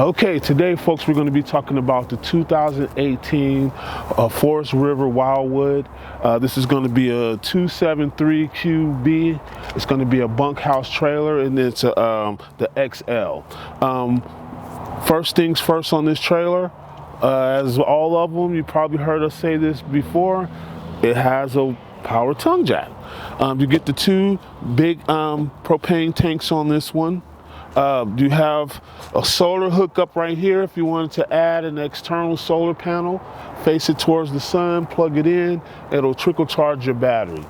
Okay, today folks, we're going to be talking about the 2018 Forest River Wildwood. This is going to be a 273 QB. It's going to be a bunkhouse trailer, and it's the XL. First things first on this trailer, as all of them, you probably heard us say this before, it has a power tongue jack. You get the two big propane tanks on this one. You have a solar hookup right here if you wanted to add an external solar panel. Face it towards the sun, plug it in, it'll trickle charge your battery.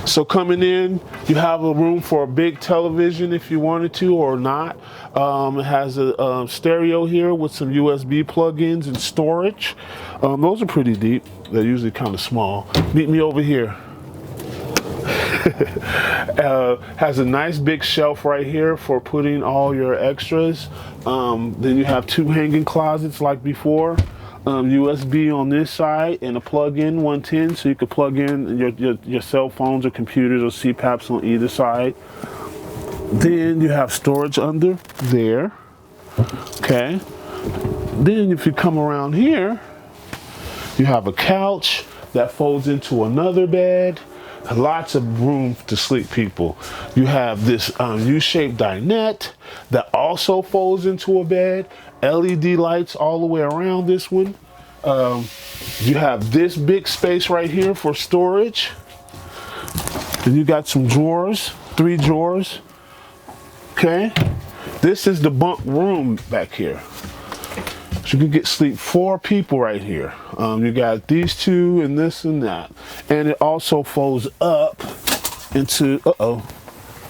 So coming in, you have a room for a big television if you wanted to or not. It has a stereo here with some USB plug-ins and storage. Those are pretty deep. They're usually kind of small. Meet me over here. Has a nice big shelf right here for putting all your extras. Then you have two hanging closets like before. USB on this side and a plug-in 110, so you could plug in your cell phones or computers or CPAPs on either side. Then you have storage under there. Okay. Then if you come around here, you have a couch that folds into another bed. Lots of room to sleep, people. You have this U-shaped dinette that also folds into a bed. LED lights all the way around this one. You have this big space right here for storage. Then you got some drawers, 3 drawers. Okay. This is the bunk room back here. So you can get sleep 4 people right here. You got these two and this and that. And it also folds up into,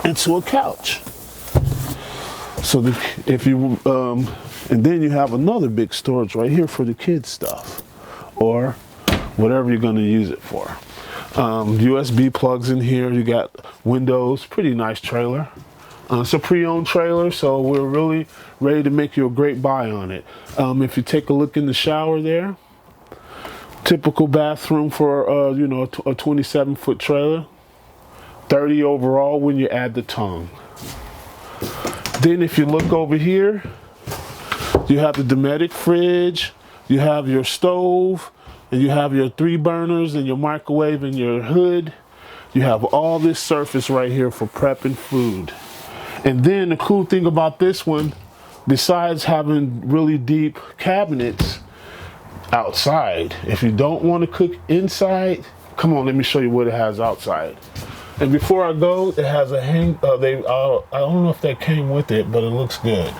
into a couch. So if you, and then you have another big storage right here for the kids stuff or whatever you're going to use it for. USB plugs in here. You got windows, pretty nice trailer. It's a pre-owned trailer, so we're really ready to make you a great buy on it. If you take a look in the shower there, typical bathroom for you know, a 27-foot trailer, 30 overall when you add the tongue. Then if you look over here, you have the Dometic fridge, you have your stove, and you have your 3 burners and your microwave and your hood. You have all this surface right here for prepping food. And then the cool thing about this one, besides having really deep cabinets outside, if you don't want to cook inside, come on, let me show you what it has outside. And before I go, it has a hang, I don't know if that came with it, but it looks good.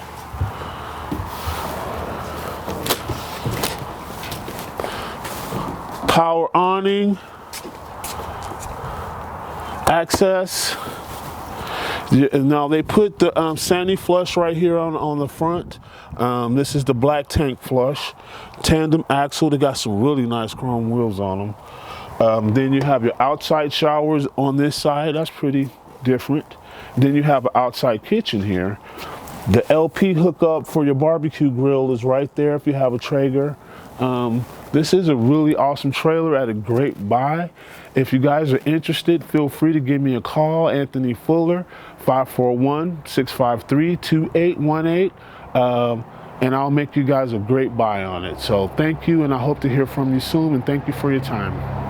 Power awning, access. Now they put the Sandy flush right here on the front. This is the black tank flush, tandem axle. They got some really nice chrome wheels on them. Then you have your outside showers on this side. That's pretty different. Then you have an outside kitchen here. The LP hookup for your barbecue grill is right there if you have a Traeger. This is a really awesome trailer at a great buy. If you guys are interested, feel free to give me a call, Anthony Fuller, 541-653-2818, and I'll make you guys a great buy on it. So thank you, and I hope to hear from you soon, and thank you for your time.